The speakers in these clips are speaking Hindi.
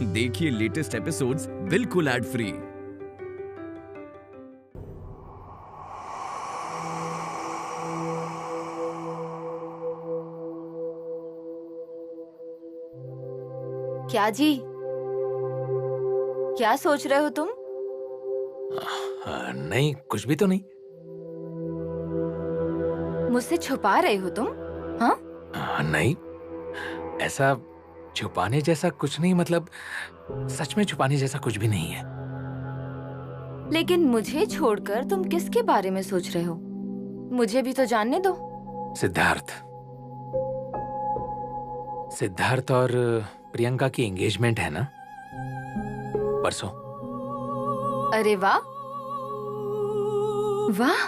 देखिए लेटेस्ट एपिसोड्स बिल्कुल एड फ्री। क्या जी, क्या सोच रहे हो तुम? नहीं, कुछ भी तो नहीं। मुझसे छुपा रहे हो तुम? हाँ? नहीं, ऐसा छुपाने जैसा कुछ नहीं, मतलब सच में छुपाने जैसा कुछ भी नहीं है। लेकिन मुझे छोड़कर तुम किसके बारे में सोच रहे हो? मुझे भी तो जानने दो। सिद्धार्थ और प्रियंका की एंगेजमेंट है ना, परसों। अरे वाह वाह,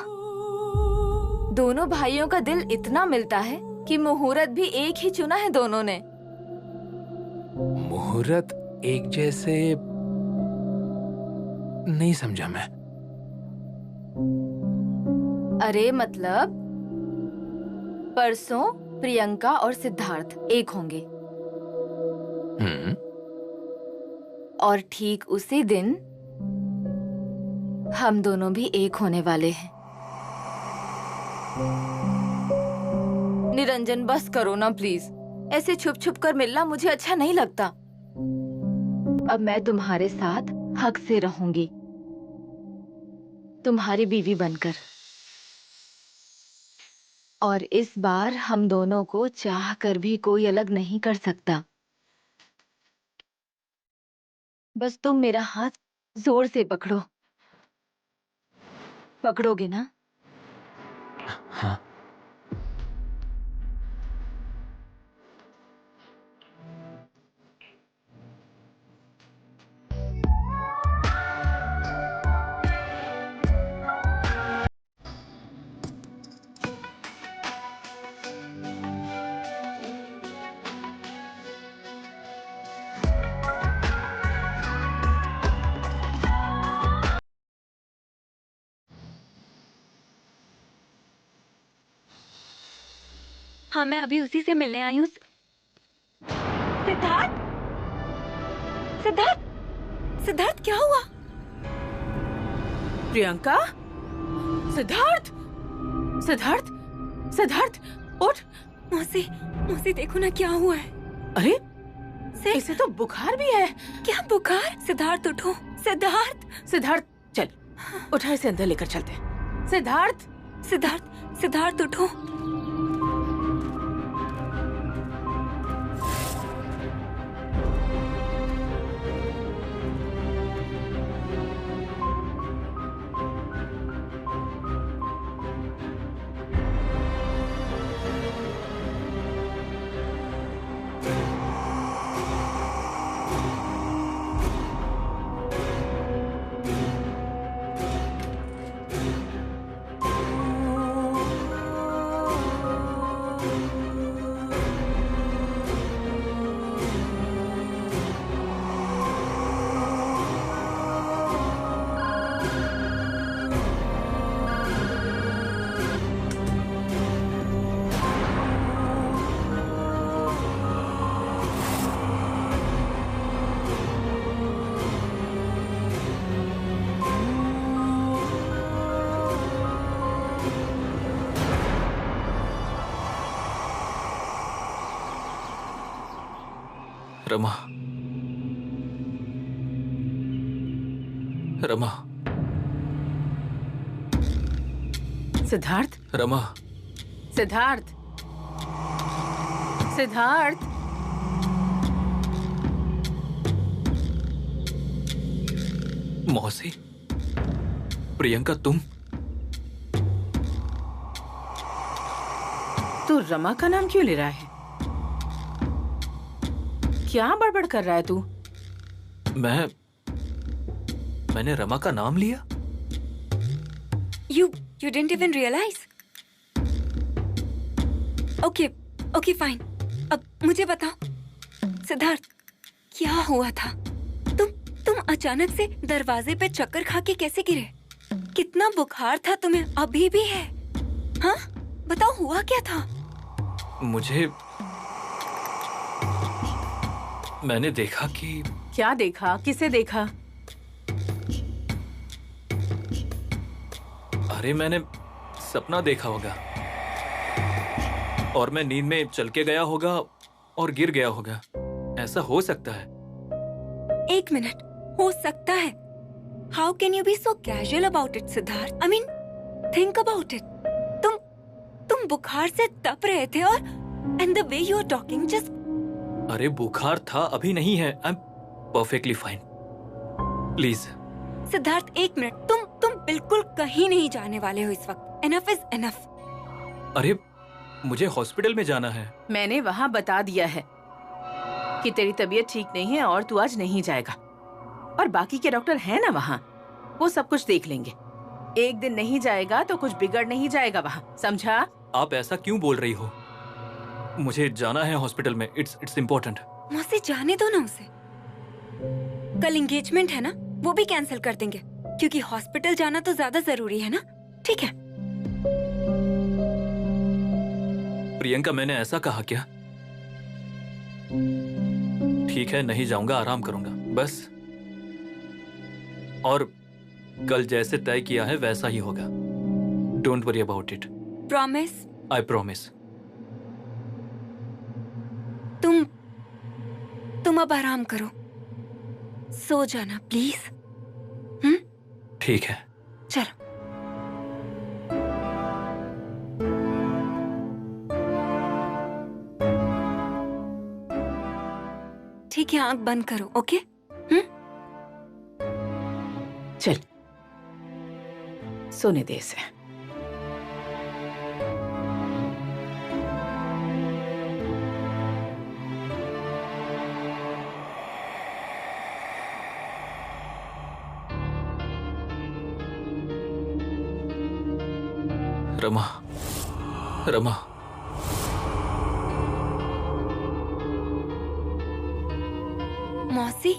दोनों भाइयों का दिल इतना मिलता है कि मुहूर्त भी एक ही चुना है दोनों ने। मुहूर्त एक जैसे नहीं समझा मैं। अरे मतलब परसों प्रियंका और सिद्धार्थ एक होंगे और ठीक उसी दिन हम दोनों भी एक होने वाले हैं। निरंजन बस करो ना प्लीज, ऐसे छुप छुप कर मिलना मुझे अच्छा नहीं लगता। अब मैं तुम्हारे साथ हक से रहूंगी, तुम्हारी बीवी बनकर। और इस बार हम दोनों को चाह कर भी कोई अलग नहीं कर सकता। बस तुम मेरा हाथ जोर से पकड़ो, पकड़ोगे ना? हाँ। हाँ, मैं अभी उसी से मिलने आई हूँ। सिद्धार्थ, सिद्धार्थ, सिद्धार्थ क्या हुआ? प्रियंका, सिद्धार्थ, सिद्धार्थ, सिद्धार्थ, उठ। मौसी, मौसी देखो ना क्या हुआ है। अरे इसे तो बुखार भी है। क्या बुखार? सिद्धार्थ उठो, सिद्धार्थ, सिद्धार्थ चल, उठा, इसे अंदर लेकर चलते हैं। सिद्धार्थ, सिद्धार्थ, सिद्धार्थ उठो। रमा, रमा, सिद्धार्थ, रमा। सिद्धार्थ, सिद्धार्थ। मौसी, प्रियंका, तुम? तू रमा का नाम क्यों ले रहा है? क्या बड़बड़ कर रहा है तू? मैंने रमा का नाम लिया? You didn't even realize? Okay, okay, fine. अब मुझे बताओ, सिद्धार्थ, क्या हुआ था? तुम अचानक से दरवाजे पे चक्कर खा के कैसे गिरे? कितना बुखार था तुम्हें? अभी भी है? हाँ, बताओ हुआ क्या था? मुझे मैंने देखा कि क्या देखा? किसे देखा? अरे मैंने सपना देखा होगा और मैं नींद में चल के गया होगा और गिर गया होगा। ऐसा हो सकता है। एक मिनट, हो सकता है? How can you be so casual about it Siddharth? I mean think about it. तुम बुखार से तप रहे थे और and the way you are talking just. अरे बुखार था, अभी नहीं है। I am perfectly fine. Please Siddharth, एक मिनट। तुम बिल्कुल कहीं नहीं जाने वाले हो इस वक्त। Enough is enough. अरे मुझे हॉस्पिटल में जाना है। मैंने वहाँ बता दिया है कि तेरी तबीयत ठीक नहीं है और तू आज नहीं जाएगा। और बाकी के डॉक्टर हैं ना वहाँ, वो सब कुछ देख लेंगे। एक दिन नहीं जाएगा तो कुछ बिगड़ नहीं जाएगा वहाँ, समझा? आप ऐसा क्यों बोल रही हो? मुझे जाना है हॉस्पिटल में। It's important. मुझसे जाने दो ना उसे। कल एंगेजमेंट है ना, वो भी कैंसिल कर देंगे क्योंकि हॉस्पिटल जाना तो ज्यादा जरूरी है ना। ठीक है? प्रियंका, मैंने ऐसा कहा क्या? ठीक है, नहीं जाऊंगा, आराम करूंगा बस। और कल जैसे तय किया है वैसा ही होगा। Don't worry about it. Promise? I promise. तुम अब आराम करो, सो जाना प्लीज। ठीक है, चलो। ठीक है, आंख बंद करो। ओके? चल सोने दे इसे। रमा, रमा, मौसी,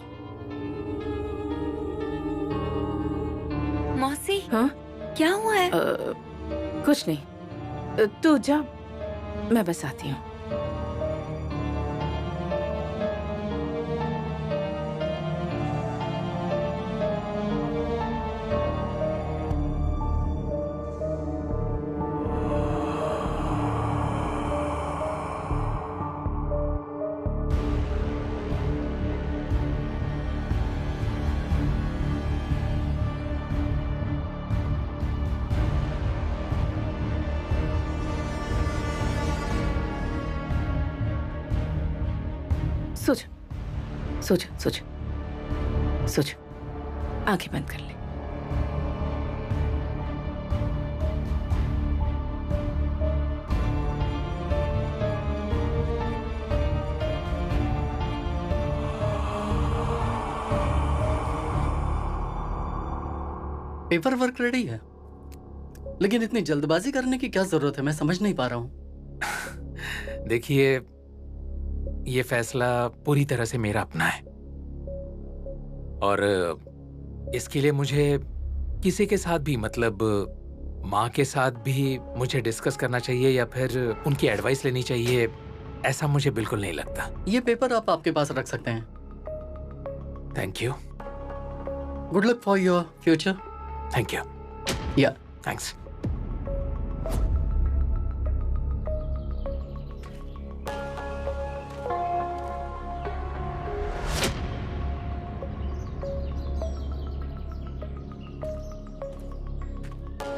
मौसी, हाँ? क्या हुआ है? कुछ नहीं, तू जा, मैं बस आती हूँ। सो जा, आंखें बंद कर ले। पेपर वर्क रेडी है, लेकिन इतनी जल्दबाजी करने की क्या जरूरत है? मैं समझ नहीं पा रहा हूँ। देखिए, ये फैसला पूरी तरह से मेरा अपना है और इसके लिए मुझे किसी के साथ भी, मतलब माँ के साथ भी मुझे डिस्कस करना चाहिए या फिर उनकी एडवाइस लेनी चाहिए, ऐसा मुझे बिल्कुल नहीं लगता। ये पेपर आप आपके पास रख सकते हैं। Thank you. Good luck for your future. Thank you. या थैंक्स।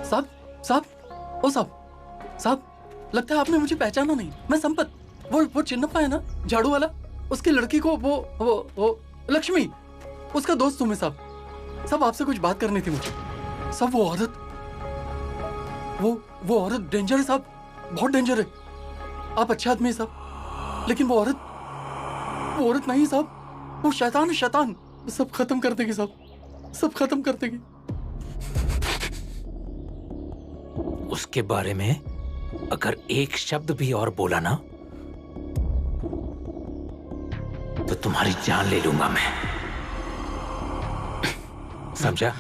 साहब, साहब, ओ साहब, लगता है आपने मुझे पहचाना नहीं। मैं संपत, वो चिन्नप्पा है ना, झाड़ू वाला, उसकी लड़की को वो लक्ष्मी, उसका दोस्त हूँ मैं साहब। आपसे कुछ बात करनी थी मुझे। साहब, वो औरत डेंजर है साहब, बहुत डेंजर है। आप अच्छे आदमी है साहब, लेकिन वो औरत नहीं साहब, वो शैतान है, शैतान। सब खत्म कर देगी साहब, सब खत्म कर देगी। उसके बारे में अगर एक शब्द भी और बोला ना तो तुम्हारी जान ले लूंगा मैं, समझा?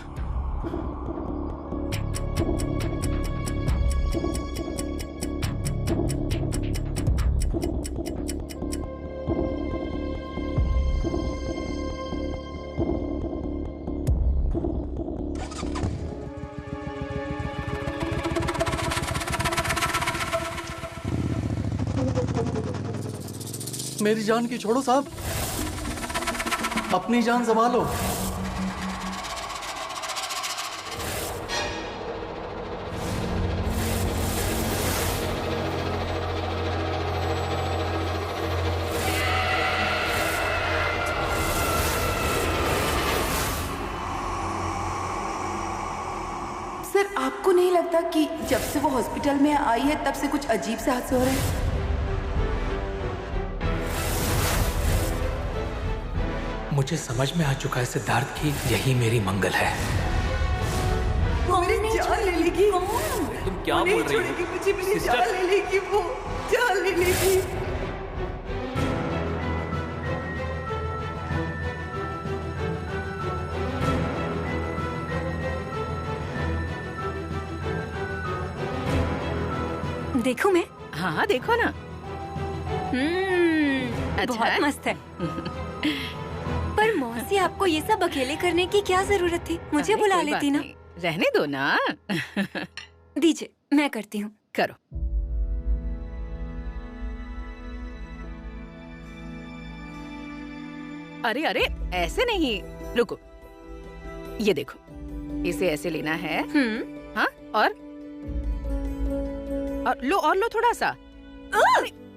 मेरी जान की छोड़ो साहब, अपनी जान संभालो। सर, आपको नहीं लगता कि जब से वो हॉस्पिटल में आई है तब से कुछ अजीब से हादसे हो रहे हैं? मुझे समझ में आ चुका है सिद्धार्थ की यही मेरी मंगल है। मेरी जान ले लेगी। तुम क्या बोल रही हो? मुझे मेरी जान ले लेगी, वो जान ले लेगी। देखूं मैं? हाँ देखो ना। अच्छा बहुत है? मस्त है। पर मौसी, आपको ये सब अकेले करने की क्या जरूरत थी? मुझे अरे, बुला कोई बात लेती ना। नहीं, रहने दो ना। दीजिए, मैं करती हूँ। करो। अरे अरे, ऐसे नहीं, रुको। ये देखो, इसे ऐसे लेना है। हाँ, और लो थोड़ा सा।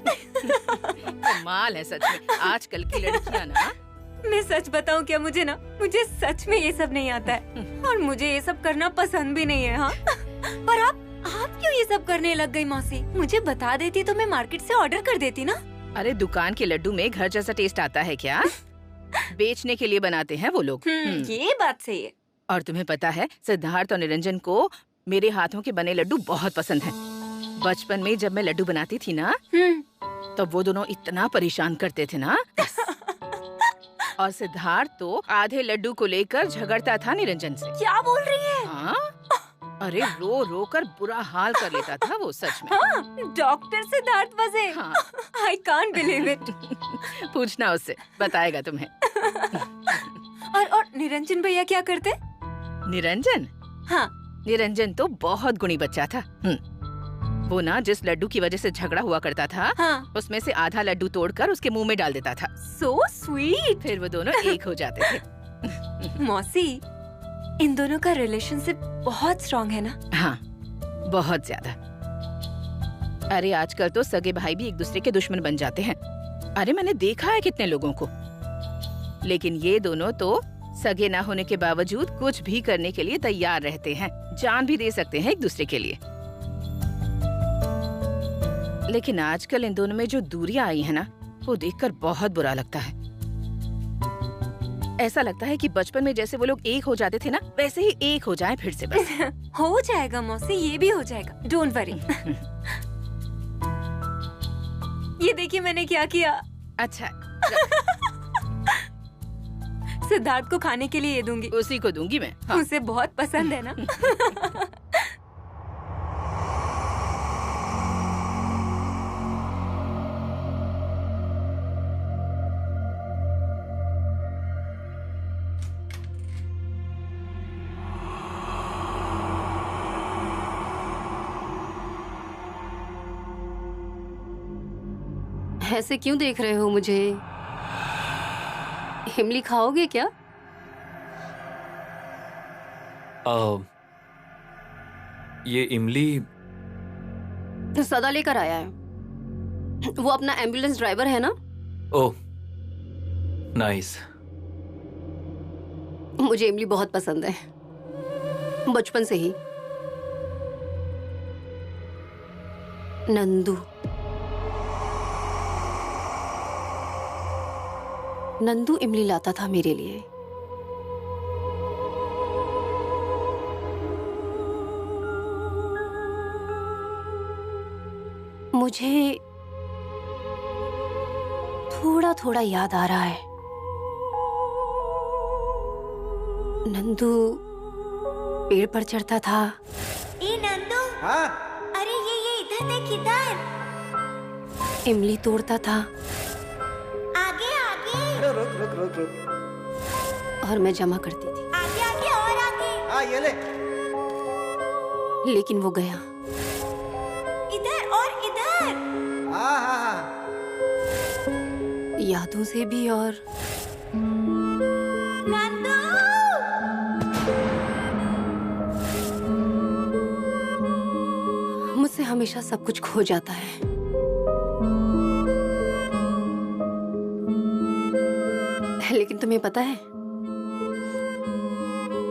कमाल है सच में, आजकल की लड़कियां ना। मैं सच बताऊं क्या, मुझे सच में ये सब नहीं आता है और मुझे ये सब करना पसंद भी नहीं है। हाँ, पर आप क्यों ये सब करने लग गई मौसी? मुझे बता देती तो मैं मार्केट से ऑर्डर कर देती ना। अरे दुकान के लड्डू में घर जैसा टेस्ट आता है क्या? बेचने के लिए बनाते हैं वो लोग। ये बात सही है। और तुम्हें पता है, सिद्धार्थ और निरंजन को मेरे हाथों के बने लड्डू बहुत पसंद हैं। बचपन में जब मैं लड्डू बनाती थी ना, तब वो दोनों इतना परेशान करते थे ना। और सिद्धार्थ तो आधे लड्डू को लेकर झगड़ता था निरंजन से। क्या बोल रही है? हाँ, अरे रो रो कर बुरा हाल कर लेता था वो, सच में। हाँ, डॉक्टर सिद्धार्थ वजे। हाँ। I can't believe it. पूछना उससे, बताएगा तुम्हें। और निरंजन भैया क्या करते? निरंजन? हाँ, निरंजन तो बहुत गुणी बच्चा था। वो ना जिस लड्डू की वजह से झगड़ा हुआ करता था, हाँ। उसमें से आधा लड्डू तोड़कर उसके मुंह में डाल देता था। So sweet. फिर वो दोनों एक हो जाते थे। मौसी, इन दोनों का रिलेशनशिप बहुत स्ट्रॉन्ग है ना? हाँ, बहुत ज्यादा। अरे आजकल तो सगे भाई भी एक दूसरे के दुश्मन बन जाते हैं। अरे मैंने देखा है कितने लोगों को। लेकिन ये दोनों तो सगे ना होने के बावजूद कुछ भी करने के लिए तैयार रहते हैं, जान भी दे सकते हैं एक दूसरे के लिए। लेकिन आजकल इन दोनों में जो दूरियां आई है ना, वो देखकर बहुत बुरा लगता है। ऐसा लगता है कि बचपन में जैसे वो लोग एक हो जाते थे ना, वैसे ही एक हो जाएं फिर से बस। हो जाएगा मौसी, ये भी हो जाएगा, डोंट वरी। ये देखिए मैंने क्या किया। अच्छा, सिद्धार्थ को खाने के लिए ये दूंगी। उसी को दूंगी मैं। हाँ। उसे बहुत पसंद है ना। ऐसे क्यों देख रहे हो मुझे? इमली खाओगे क्या? ये इमली सदा लेकर आया है। वो अपना एम्बुलेंस ड्राइवर है ना। Oh nice. मुझे इमली बहुत पसंद है, बचपन से ही। नंदू इमली लाता था मेरे लिए। मुझे थोड़ा थोड़ा याद आ रहा है। नंदू पेड़ पर चढ़ता था। ए नंदू। हाँ? अरे ये इधर देख, इधर। इमली तोड़ता था। आगे आगे। अरे रुक रुक रुक रुक। और मैं जमा करती थी। आगे आगे और आगे। हाँ ये ले। लेकिन वो गया। इधर और इधर। हाँ हाँ हाँ। यादों से भी और नंदू! मुझसे हमेशा सब कुछ खो जाता है। लेकिन तुम्हें पता है,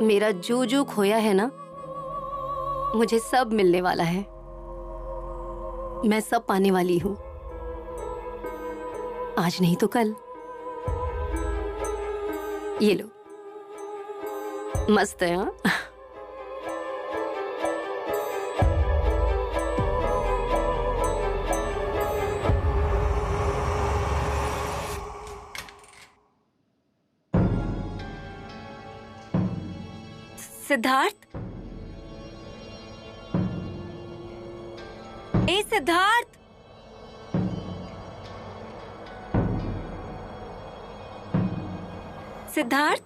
मेरा जो जो खोया है ना, मुझे सब मिलने वाला है। मैं सब पाने वाली हूँ, आज नहीं तो कल। ये लो, मस्त है हाँ? सिद्धार्थ, ए सिद्धार्थ, सिद्धार्थ,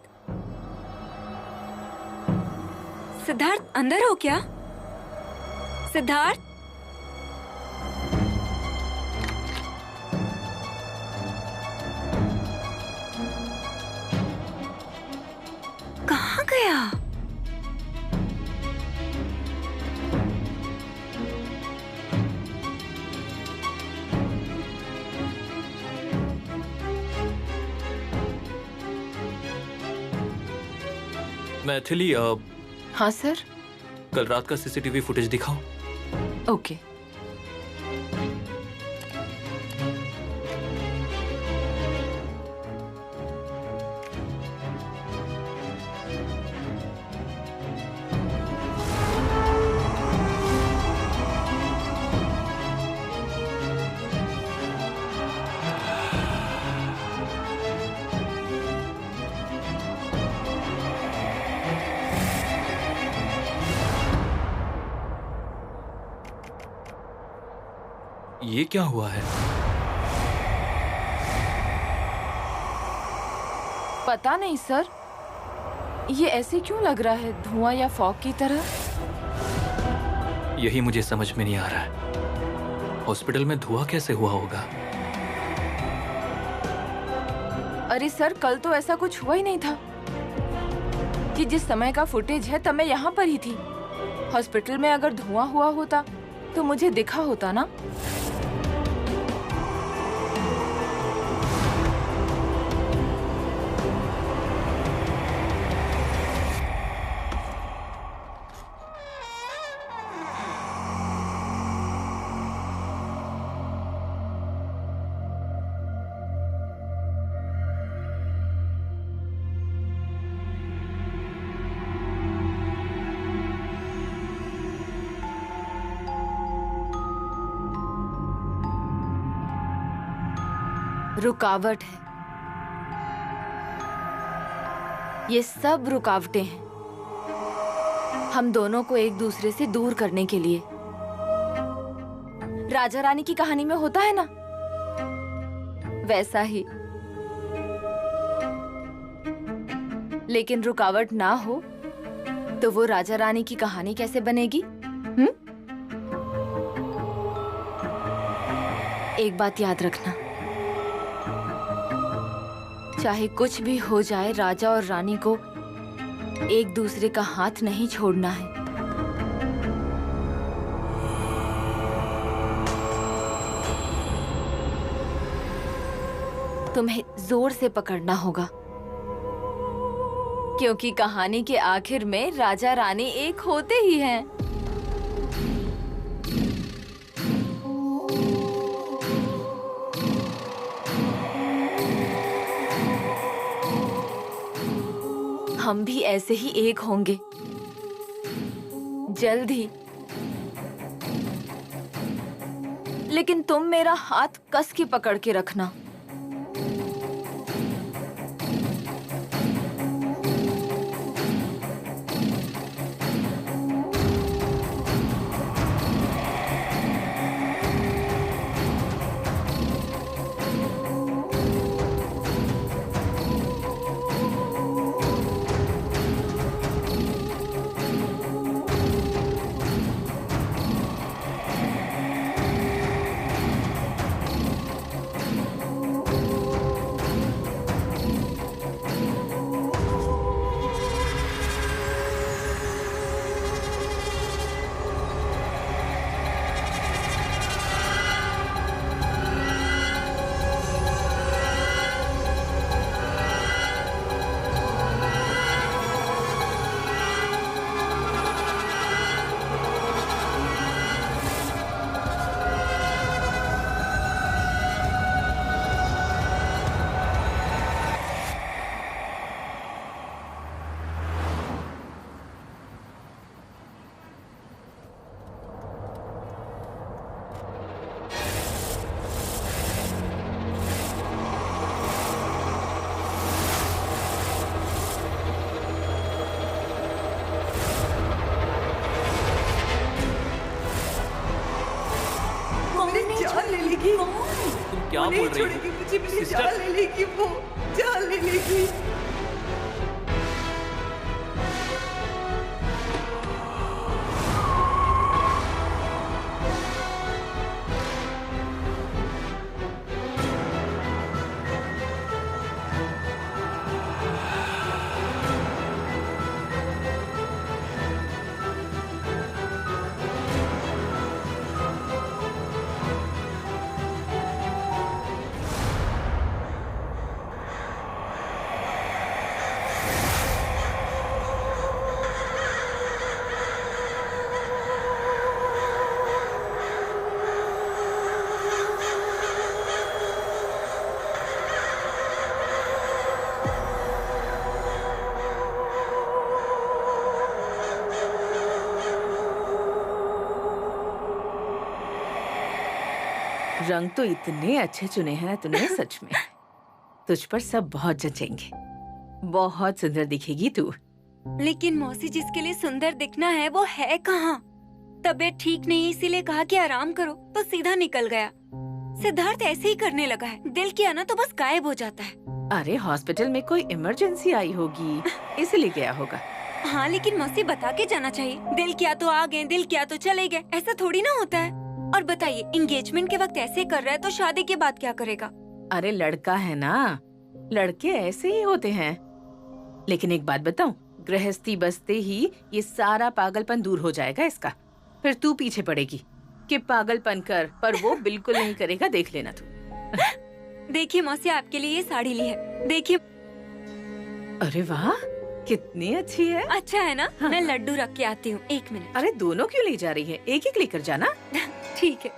सिद्धार्थ अंदर हो क्या? सिद्धार्थ, कहाँ गया? मैथिली, हाँ सर। कल रात का सीसीटीवी फुटेज दिखाओ। ओके। ये क्या हुआ है? पता नहीं सर, ये ऐसे क्यों लग रहा है, धुआं या फॉग की तरह। यही मुझे समझ में नहीं आ रहा है। हॉस्पिटल में धुआं कैसे हुआ होगा? अरे सर, कल तो ऐसा कुछ हुआ ही नहीं था। कि जिस समय का फुटेज है तब मैं यहाँ पर ही थी। हॉस्पिटल में अगर धुआं हुआ होता तो मुझे दिखा होता ना। रुकावट है, ये सब रुकावटें हैं हम दोनों को एक दूसरे से दूर करने के लिए। राजा रानी की कहानी में होता है ना, वैसा ही। लेकिन रुकावट ना हो तो वो राजा रानी की कहानी कैसे बनेगी? एक बात याद रखना, चाहे कुछ भी हो जाए, राजा और रानी को एक दूसरे का हाथ नहीं छोड़ना है। तुम्हें जोर से पकड़ना होगा, क्योंकि कहानी के आखिर में राजा रानी एक होते ही हैं। हम भी ऐसे ही एक होंगे जल्द ही। लेकिन तुम मेरा हाथ कस के पकड़ के रखना। क्या नहीं बोल रही छोड़ेगी हो? मुझे, मेरी सिस्टर। जान ले लेगी वो, जान ले लेगी। रंग तो इतने अच्छे चुने हैं ना तूने, सच में तुझ पर सब बहुत जचेंगे। बहुत सुंदर दिखेगी तू। लेकिन मौसी, जिसके लिए सुंदर दिखना है वो है कहाँ? तबीयत ठीक नहीं है इसीलिए कहा कि आराम करो तो सीधा निकल गया। सिद्धार्थ ऐसे ही करने लगा है, दिल किया ना तो बस गायब हो जाता है। अरे हॉस्पिटल में कोई इमरजेंसी आई होगी इसलिए गया होगा। हाँ लेकिन मौसी बता के जाना चाहिए, दिल किया तो आ गए, दिल किया तो चले गए, ऐसा थोड़ी ना होता है। और बताइए, एंगेजमेंट के वक्त ऐसे कर रहा है तो शादी के बाद क्या करेगा? अरे लड़का है ना, लड़के ऐसे ही होते हैं। लेकिन एक बात बताऊं, गृहस्थी बसते ही ये सारा पागलपन दूर हो जाएगा इसका। फिर तू पीछे पड़ेगी कि पागलपन कर, पर वो बिल्कुल नहीं करेगा, देख लेना तू। देखिए मौसी, आपके लिए ये साड़ी ली है, देखिए। अरे वाह, कितनी अच्छी है। अच्छा है ना? हाँ। मैं लड्डू रख के आती हूँ, 1 मिनट। अरे दोनों क्यों ले जा रही है, एक एक लेकर जाना। ठीक है।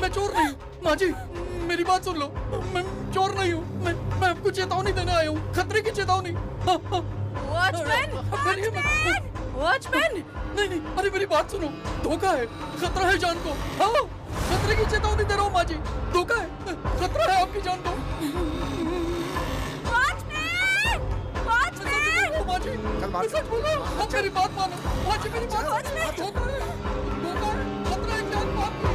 मैं चोर नहीं हूँ। माँ जी, मेरी बात सुन लो, मैं चोर नहीं हूँ। मैं आपको चेतावनी देने आया हूँ, खतरे की चेतावनी। Watchman, watchman. नहीं, अरे मेरी बात सुनो, धोखा है, खतरा है जान को। हाँ, खतरे की चेतावनी दे रहा हूँ माँ जी, धोखा है, खतरा है आपकी जान को। माँ जी, मैं सच बोल रहा हूँ, आप मेरी बात मानो। माँ जी मेरी बात, धोखा है, खतरा है जान को आपकी।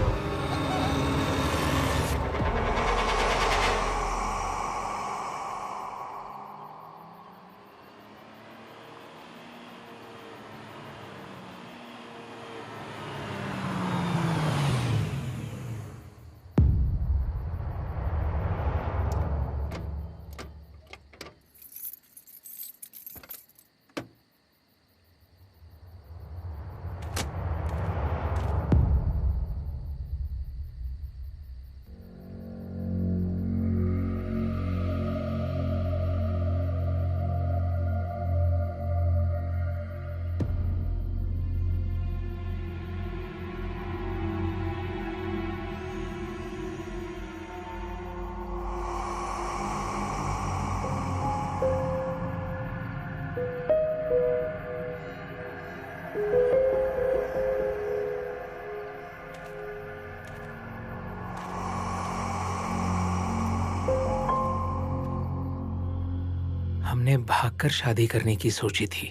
हमने भागकर शादी करने की सोची थी।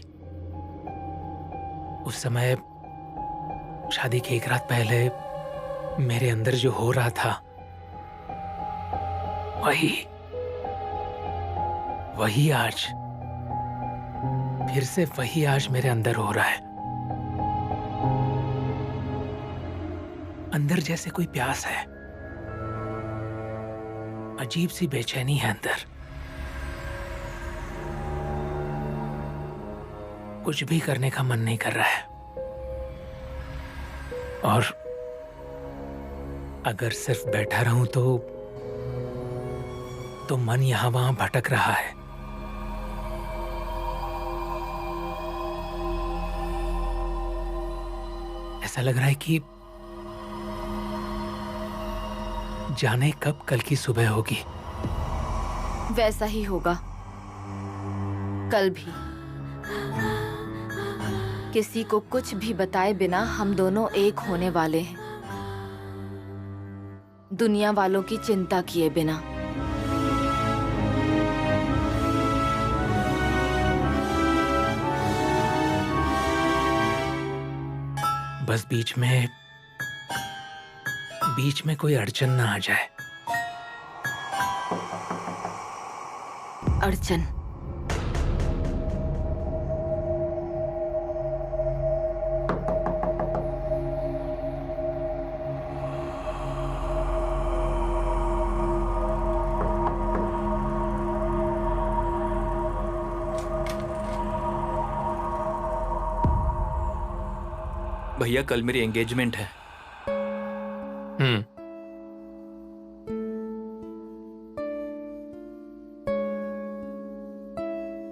उस समय शादी की 1 रात पहले मेरे अंदर जो हो रहा था वही आज, फिर से वही आज मेरे अंदर हो रहा है। अंदर जैसे कोई प्यास है, अजीब सी बेचैनी है अंदर। कुछ भी करने का मन नहीं कर रहा है, और अगर सिर्फ बैठा रहूं तो मन यहां वहां भटक रहा है। ऐसा लग रहा है जाने कब कल की सुबह होगी। वैसा ही होगा कल भी। किसी को कुछ भी बताए बिना हम दोनों एक होने वाले हैं, दुनिया वालों की चिंता किए बिना। बस बीच में कोई अड़चन ना आ जाए। अड़चन? भैया कल मेरी एंगेजमेंट है।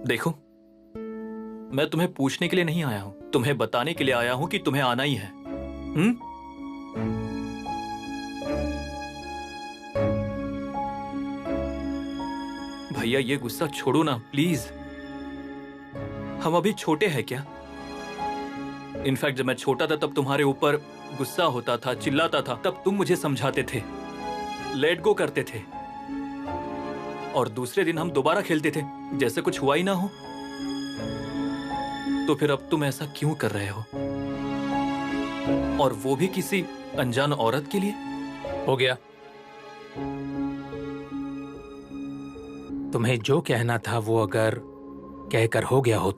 देखो, मैं तुम्हें पूछने के लिए नहीं आया हूं, तुम्हें बताने के लिए आया हूं कि तुम्हें आना ही है। भैया ये गुस्सा छोड़ो ना प्लीज। हम अभी छोटे हैं क्या? इनफैक्ट जब मैं छोटा था तब तुम्हारे ऊपर गुस्सा होता था, चिल्लाता था, तब तुम मुझे समझाते थे, लेट गो करते थे, और दूसरे दिन हम दोबारा खेलते थे जैसे कुछ हुआ ही ना हो। तो फिर अब तुम ऐसा क्यों कर रहे हो? और वो भी किसी अनजान औरत के लिए? हो गया। तुम्हें जो कहना था वो अगर कहकर हो गया हो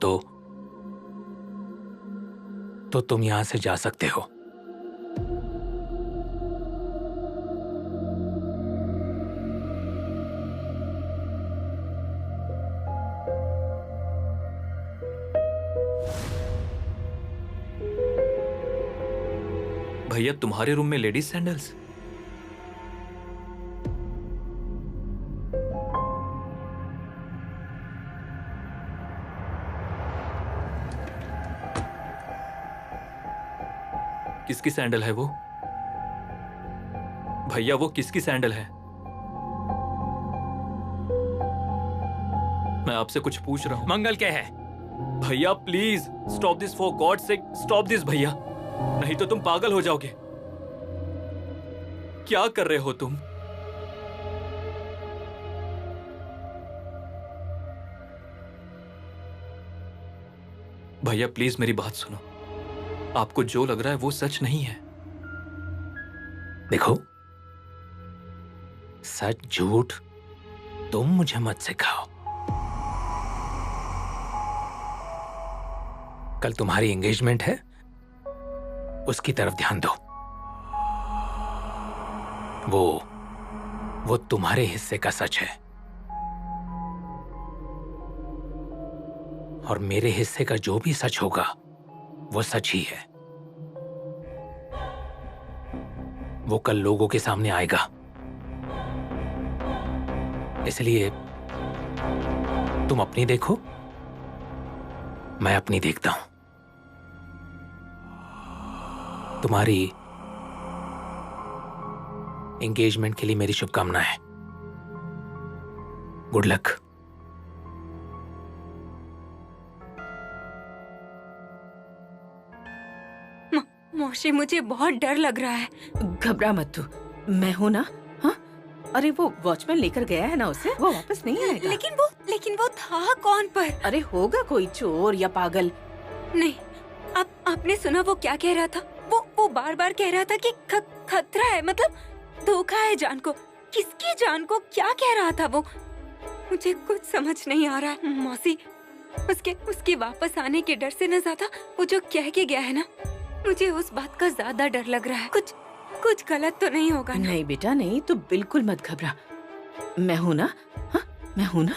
तो तुम यहां से जा सकते हो। भैया तुम्हारे रूम में लेडीज सैंडल्स? किसकी सैंडल है वो? भैया वो किसकी सैंडल है? मैं आपसे कुछ पूछ रहा हूं। मंगल क्या है? भैया please stop this, for God sake stop this भैया, नहीं तो तुम पागल हो जाओगे। क्या कर रहे हो तुम? भैया प्लीज मेरी बात सुनो, आपको जो लग रहा है वो सच नहीं है। देखो, सच झूठ तुम मुझे मत सिखाओ। कल तुम्हारी एंगेजमेंट है, उसकी तरफ ध्यान दो। वो तुम्हारे हिस्से का सच है, और मेरे हिस्से का जो भी सच होगा वो सच ही है। वो कल लोगों के सामने आएगा, इसलिए तुम अपनी देखो, मैं अपनी देखता हूं। तुम्हारी एंगेजमेंट के लिए मेरी शुभकामनाएं। Good luck. मौसी मुझे बहुत डर लग रहा है। घबरा मत तू, मैं हूं ना। हाँ, अरे वो वॉचमैन लेकर गया है ना उसे, वो वापस नहीं आएगा। लेकिन वो था कौन पर? अरे होगा कोई चोर या पागल। नहीं, आपने सुना वो क्या कह रहा था? वो बार बार कह रहा था कि खतरा है, मतलब धोखा है जान को। किसकी जान को? क्या कह रहा था वो? मुझे कुछ समझ नहीं आ रहा है मौसी। उसके वापस आने के डर से न ज्यादा वो जो कह के गया है ना, मुझे उस बात का ज्यादा डर लग रहा है। कुछ गलत तो नहीं होगा ना? नहीं बेटा नहीं, तू बिल्कुल मत घबरा, मैं हूं ना। हाँ, मैं हूं ना।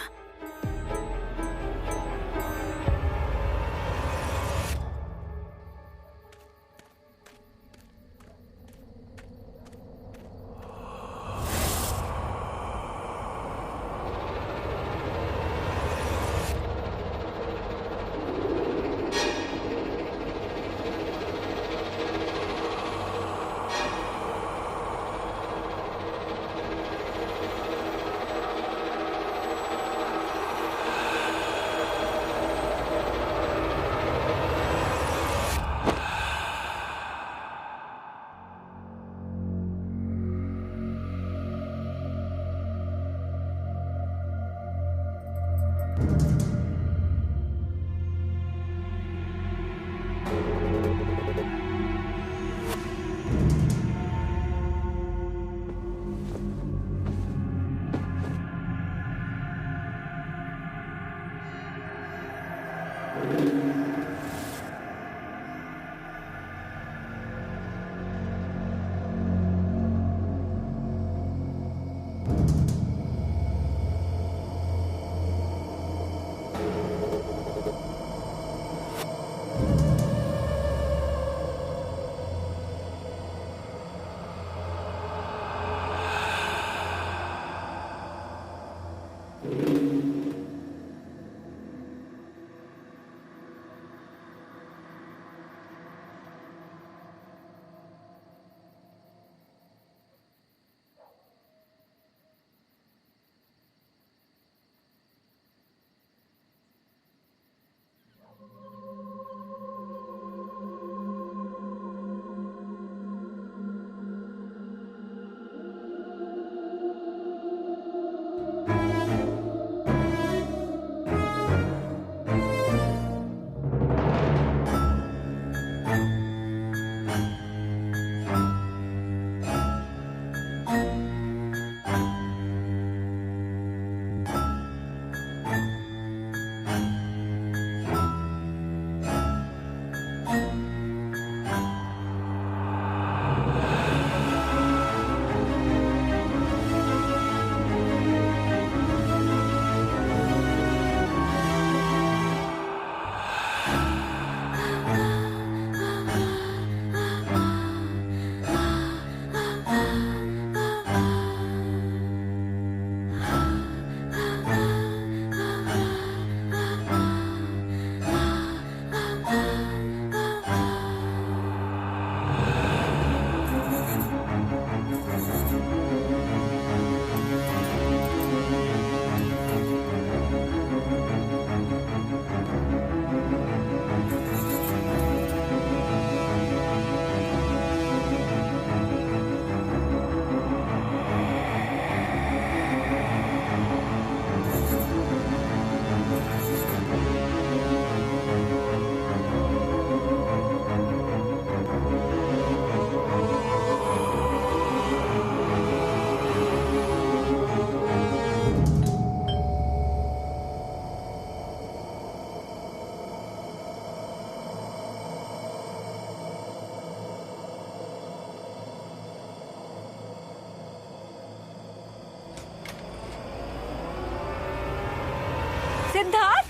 सिद्धार्थ,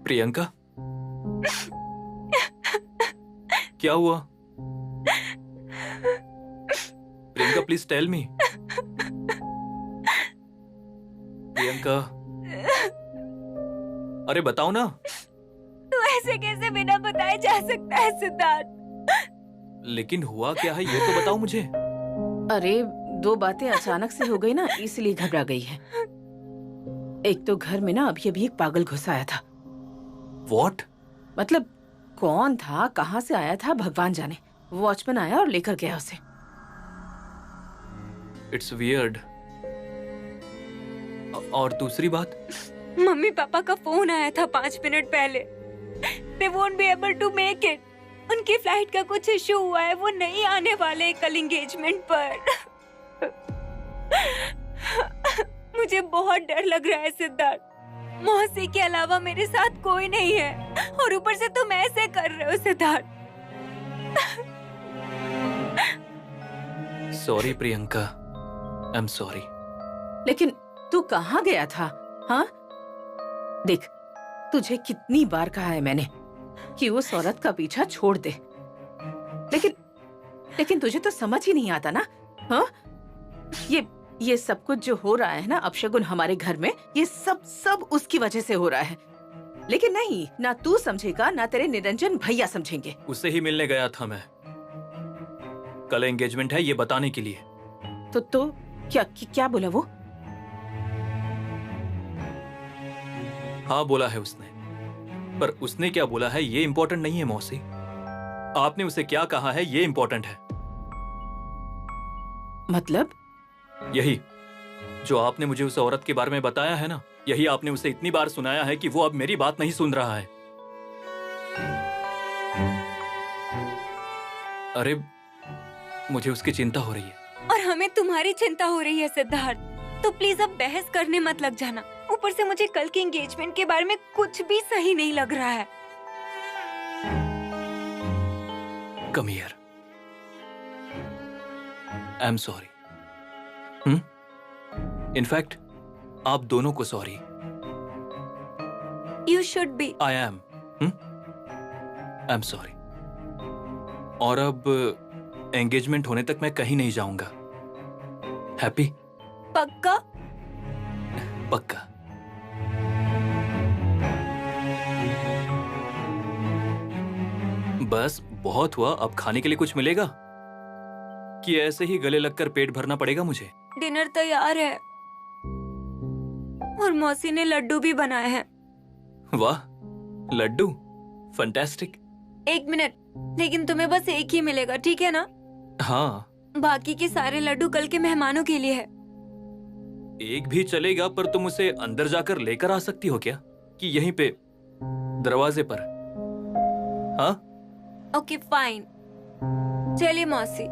प्रियंका, क्या हुआ? Priyanka, please tell me. Priyanka, अरे बताओ ना। तू ऐसे कैसे बिना बताए जा सकता है सिद्धार्थ? लेकिन हुआ क्या है ये तो बताओ मुझे। अरे 2 बातें अचानक से हो गई ना, इसलिए घबरा गई है। एक तो घर में ना अभी अभी एक पागल घुस आया था। What? मतलब कौन था, कहाँ से आया था भगवान जाने। वॉचमैन आया और लेकर गया उसे। It's weird। और दूसरी बात? मम्मी पापा का फोन आया था 5 मिनट पहले। They won't be able to make it। उनकी फ्लाइट का कुछ इशू हुआ है, वो नहीं आने वाले कल एंगेजमेंट पर। मुझे बहुत डर लग रहा है सिद्धार्थ। मौसी के अलावा मेरे साथ कोई नहीं है और ऊपर से तुम ऐसे कर रहे हो Siddharth. Sorry Priyanka, I am sorry. लेकिन तू कहाँ गया था? हाँ देख, तुझे कितनी बार कहा है मैंने कि उस औरत का पीछा छोड़ दे, लेकिन तुझे तो समझ ही नहीं आता ना। हाँ, ये सब कुछ जो हो रहा है ना अपशगुन हमारे घर में, ये सब उसकी वजह से हो रहा है। लेकिन नहीं, ना तू समझेगा ना तेरे निरंजन भैया समझेंगे। उससे ही मिलने गया था मैं, कल एंगेजमेंट है ये बताने के लिए। तो क्या बोला वो? हाँ बोला है उसने, पर उसने क्या बोला है ये इम्पोर्टेंट नहीं है मौसी। आपने उसे क्या कहा है ये इम्पोर्टेंट है। मतलब? यही जो आपने मुझे उस औरत के बारे में बताया है ना, यही आपने उसे इतनी बार सुनाया है कि वो अब मेरी बात नहीं सुन रहा है। अरे मुझे उसकी चिंता हो रही है। और हमें तुम्हारी चिंता हो रही है सिद्धार्थ। तो प्लीज अब बहस करने मत लग जाना। ऊपर से मुझे कल के एंगेजमेंट के बारे में कुछ भी सही नहीं लग रहा है। Come here. I am sorry. In fact आप दोनों को sorry. You should be. I am sorry. और अब एंगेजमेंट होने तक मैं कहीं नहीं जाऊंगा। हैप्पी? पक्का? पक्का। बस बहुत हुआ, अब खाने के लिए कुछ मिलेगा कि ऐसे ही गले लगकर पेट भरना पड़ेगा मुझे? डिनर तैयार है और मौसी ने लड्डू भी बनाए हैं। वाह, लड्डू, फैंटास्टिक। 1 मिनट, लेकिन तुम्हें बस एक ही मिलेगा, ठीक है ना? हाँ। बाकी के सारे लड्डू कल के मेहमानों के लिए है। एक भी चलेगा, पर तुम उसे अंदर जाकर लेकर आ सकती हो क्या, कि यहीं पे दरवाजे पर? हाँ? ओके फाइन, चलिए मौसी।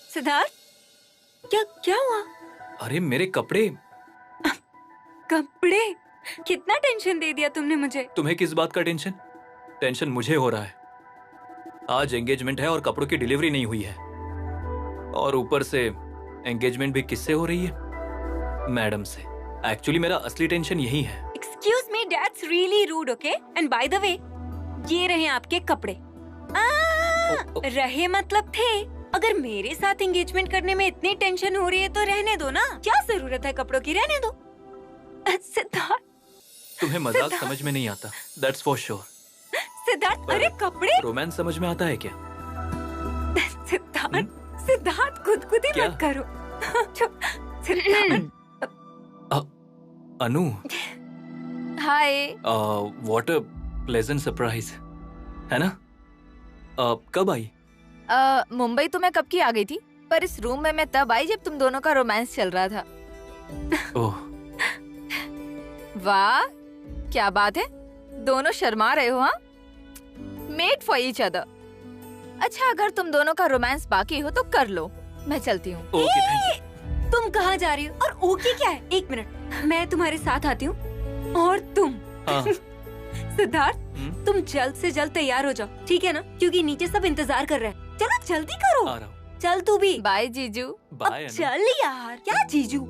सिद्धार्थ, क्या हुआ? अरे मेरे कपड़े। कपड़े? कितना टेंशन दे दिया तुमने मुझे। तुम्हें किस बात का टेंशन? टेंशन मुझे हो रहा है। आज एंगेजमेंट है और कपड़ों की डिलीवरी नहीं हुई है, और ऊपर से एंगेजमेंट भी किससे हो रही है? मैडम से। एक्चुअली मेरा असली टेंशन यही है। Excuse me, that's really rude, okay? And by the way, ये रहे आपके कपड़े। रहे मतलब थे। अगर मेरे साथ एंगेजमेंट करने में इतनी टेंशन हो रही है तो रहने दो ना, क्या जरूरत है कपड़ों की, रहने दो। सिद्धार्थ, तुम्हें मजाक समझ में नहीं आता, दैट्स फॉर श्योर। सिद्धार्थ, अरे कपड़े। रोमांस समझ में आता है क्या? सिद्धार्थ, सिद्धार्थ खुदकुदी मत करो। सिद्धार्थ। अनु। हाय। व्हाट अ प्लेजेंट सरप्राइज, है ना? कब आई? मुंबई तो मैं कब की आ गई थी, पर इस रूम में मैं तब आई जब तुम दोनों का रोमांस चल रहा था। ओह। वाह, क्या बात है, दोनों शर्मा रहे हो। हाँ, मेड फॉर ईच अदर। अच्छा, अगर तुम दोनों का रोमांस बाकी हो तो कर लो, मैं चलती हूँ। तुम कहाँ जा रही हो? और ओके क्या है? 1 मिनट, मैं तुम्हारे साथ आती हूँ। और तुम? हाँ। सिद्धार्थ, तुम जल्द से जल्द तैयार हो जाओ, ठीक है ना? क्योंकि नीचे सब इंतजार कर रहे हैं। चलो जल्दी करो। आ रहा हूँ। चल तू भी। बाय जीजू। बाय। चल यार, क्या जीजू?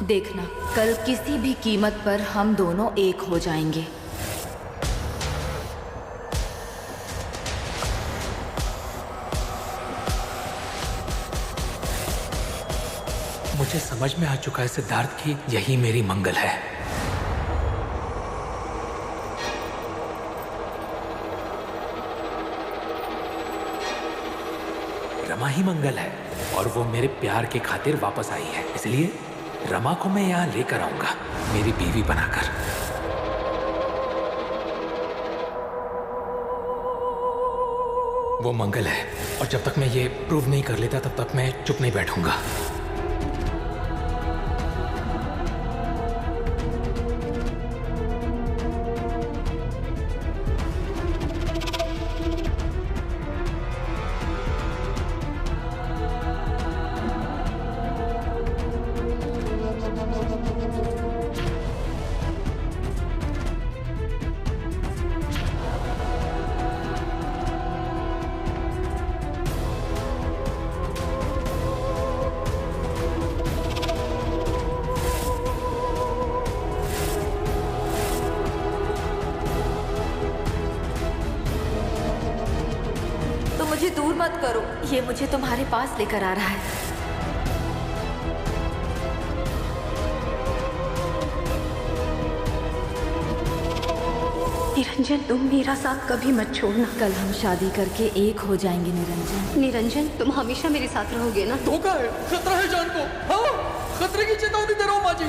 देखना, कल किसी भी कीमत पर हम दोनों एक हो जाएंगे। मुझे समझ में आ चुका है सिद्धार्थ की यही मेरी मंगल है। रमा ही मंगल है, और वो मेरे प्यार के खातिर वापस आई है, इसलिए रमा को मैं यहाँ लेकर आऊंगा, मेरी बीवी बनाकर। वो मंगल है, और जब तक मैं ये प्रूव नहीं कर लेता तब तक मैं चुप नहीं बैठूंगा। दूर मत करो, ये मुझे तुम्हारे पास लेकर आ रहा है। निरंजन, तुम मेरा साथ कभी मत छोड़ना। कल हम शादी करके एक हो जाएंगे निरंजन। निरंजन, तुम हमेशा मेरे साथ रहोगे ना? धोखा है, खतरा है जान को। हाँ, खतरे की चेतावनी दे रहा हूँ माँ जी।